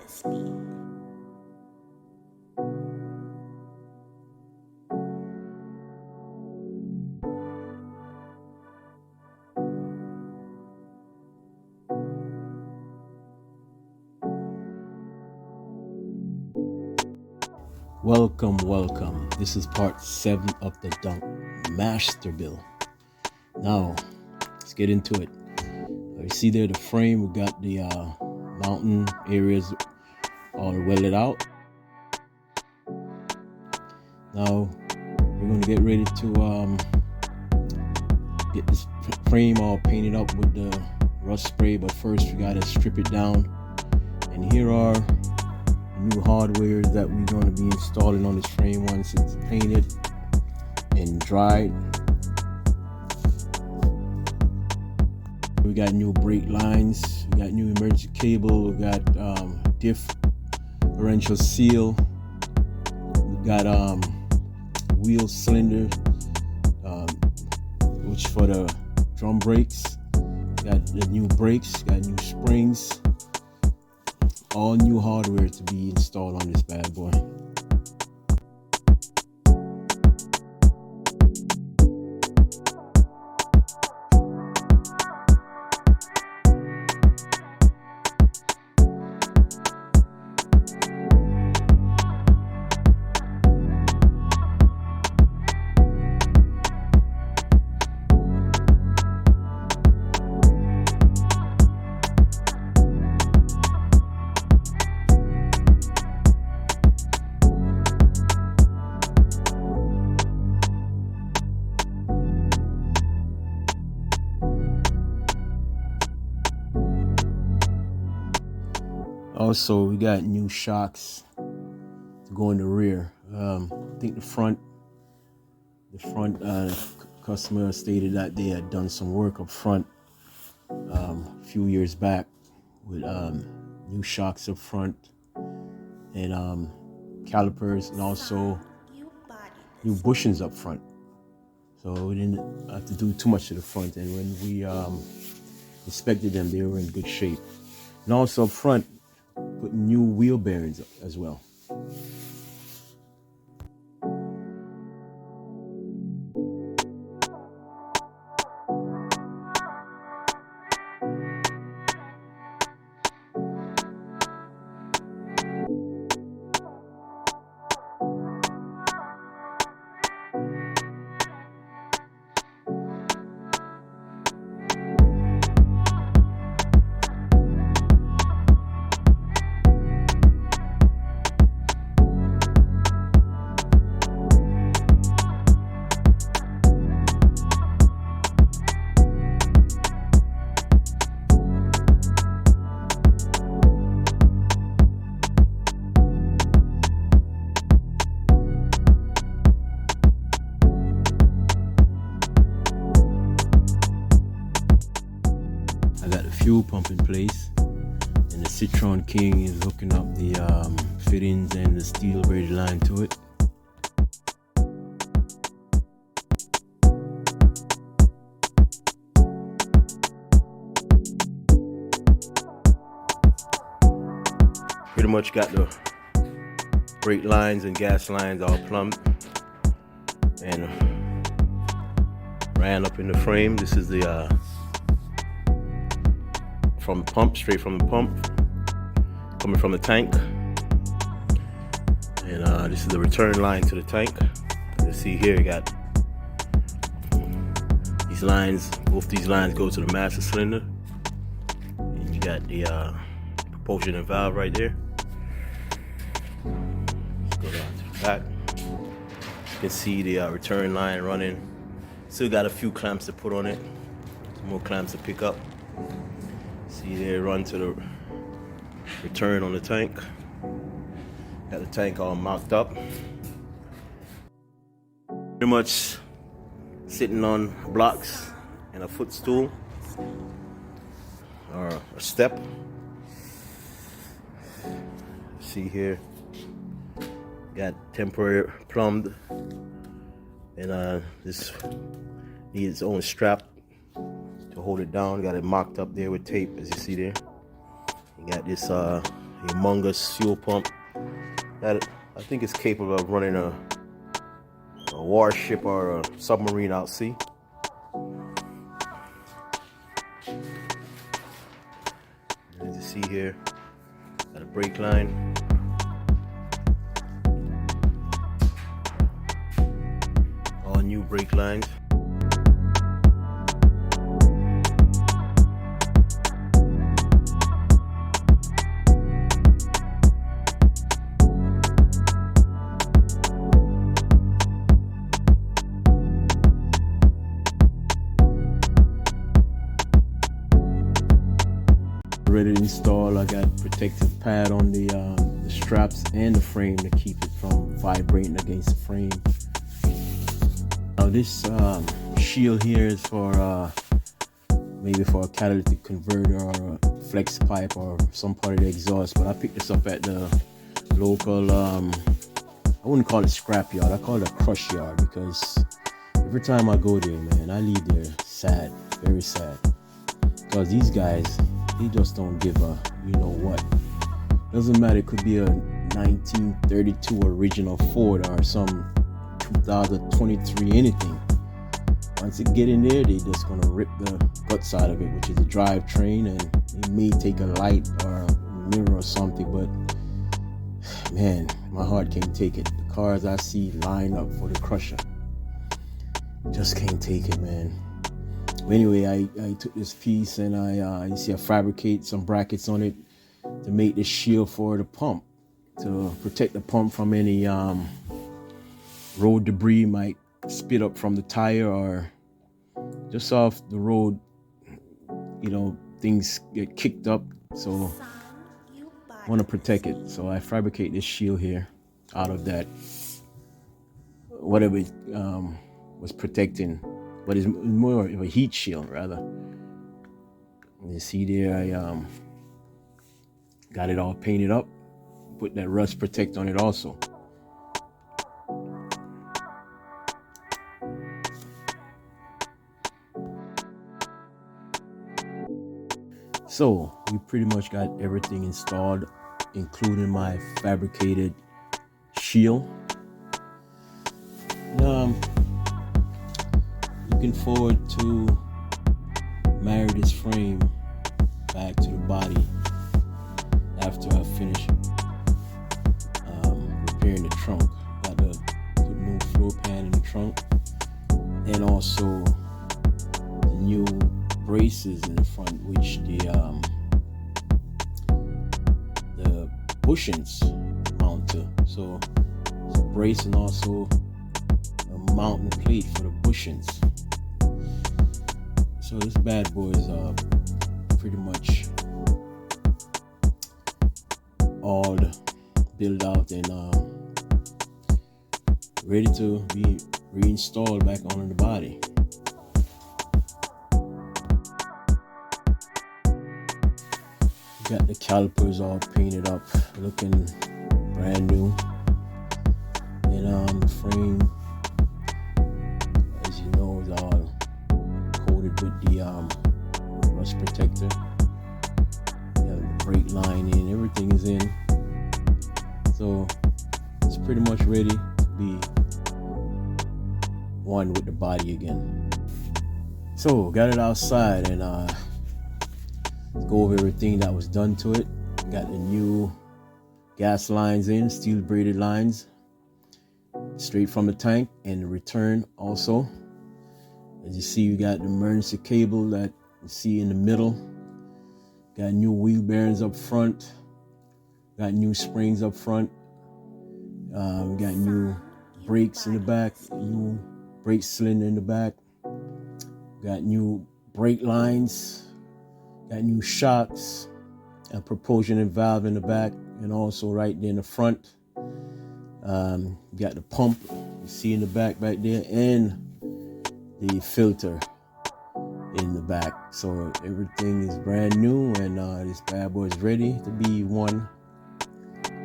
this beat. Welcome. This is part 7 of the Donk master build. Now, let's get into it. You see there the frame, we got the mountain areas all welded out. Now, we're going to get ready to get this frame all painted up with the rust spray, but first we got to strip it down. And here are new hardware that we're going to be installing on this frame once it's painted and dried. We got new brake lines, we got new emergency cable, we got differential seal, we got wheel cylinder, which for the drum brakes, got the new brakes, got new springs. All new hardware to be installed on this bad boy. Also, we got new shocks to go in the rear. I think the front customer stated that they had done some work up front a few years back with new shocks up front and calipers, and also new bushings up front. So we didn't have to do too much to the front, and when we inspected them, they were in good shape. And also up front, put new wheel bearings as well. I got the fuel pump in place, and the Citron King is hooking up the fittings and the steel braided line to it. Pretty much got the brake lines and gas lines all plumbed and ran up in the frame. This is the from the pump, straight from the pump, coming from the tank. And this is the return line to the tank. You see here, you got these lines, both these lines go to the master cylinder. And you got the propulsion and valve right there. Let's go down to the back. You can see the return line running. Still got a few clamps to put on it. Some more clamps to pick up. See there, run to the return on the tank. Got the tank all mocked up. Pretty much sitting on blocks and a footstool or a step. See here, got temporary plumbed, and this needs its own strap to hold it down. Got it mocked up there with tape, as you see there. You got this humongous fuel pump that I think is capable of running a warship or a submarine out sea. As you see here, got a brake line. All new brake lines. Ready to install. I got protective pad on the straps and the frame to keep it from vibrating against the frame. Now this shield here is for maybe for a catalytic converter or a flex pipe or some part of the exhaust, but I picked this up at the local I wouldn't call it scrap yard, I call it a crush yard, because every time I go there, man, I leave there sad, very sad, because these guys, they just don't give a you know what. Doesn't matter, it could be a 1932 original Ford or some 2023 anything. Once it get in there, they just gonna rip the guts out of it, which is a drivetrain, and they may take a light or a mirror or something, but man, my heart can't take it. The cars I see lined up for the crusher, just can't take it, man. Anyway, I took this piece and you see I fabricate some brackets on it to make the shield for the pump, to protect the pump from any road debris might spit up from the tire, or just off the road, you know, things get kicked up, so I want to protect it. So I fabricate this shield here out of that, whatever it was protecting, but it's more of a heat shield rather. You see there, I got it all painted up, put that rust protect on it also. So we pretty much got everything installed, including my fabricated shield. Looking forward to marry this frame back to the body after I finish repairing the trunk. Got to put new floor pan in the trunk, and also the new braces in the front, which the bushings mount to. So it's a brace and also a mounting plate for the bushings. So this bad boy is pretty much all built out and ready to be reinstalled back on the body. Got the calipers all painted up, looking brand new. And the frame, as you know, is all coated with the rust protector. The brake line in, everything is in. So it's pretty much ready to be one with the body again. So got it outside and go over everything that was done to it. Got the new gas lines in, steel braided lines, straight from the tank, and the return also. As you see, we got the emergency cable that you see in the middle. Got new wheel bearings up front. Got new springs up front. We got new brakes in the back, new brake cylinder in the back. Got new brake lines. Got new shocks, a propulsion and valve in the back, and also right there in the front. Got the pump you see in the back right there, and the filter in the back. So everything is brand new, and this bad boy is ready to be one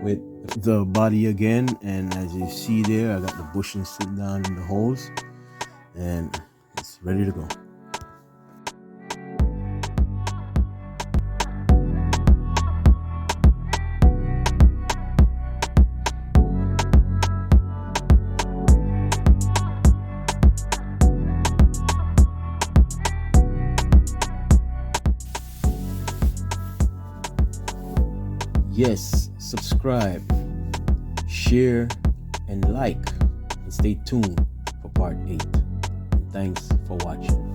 with the body again. And as you see there, I got the bushings sitting down in the holes, and it's ready to go. Yes, subscribe, share, and like, and stay tuned for part 8. And thanks for watching.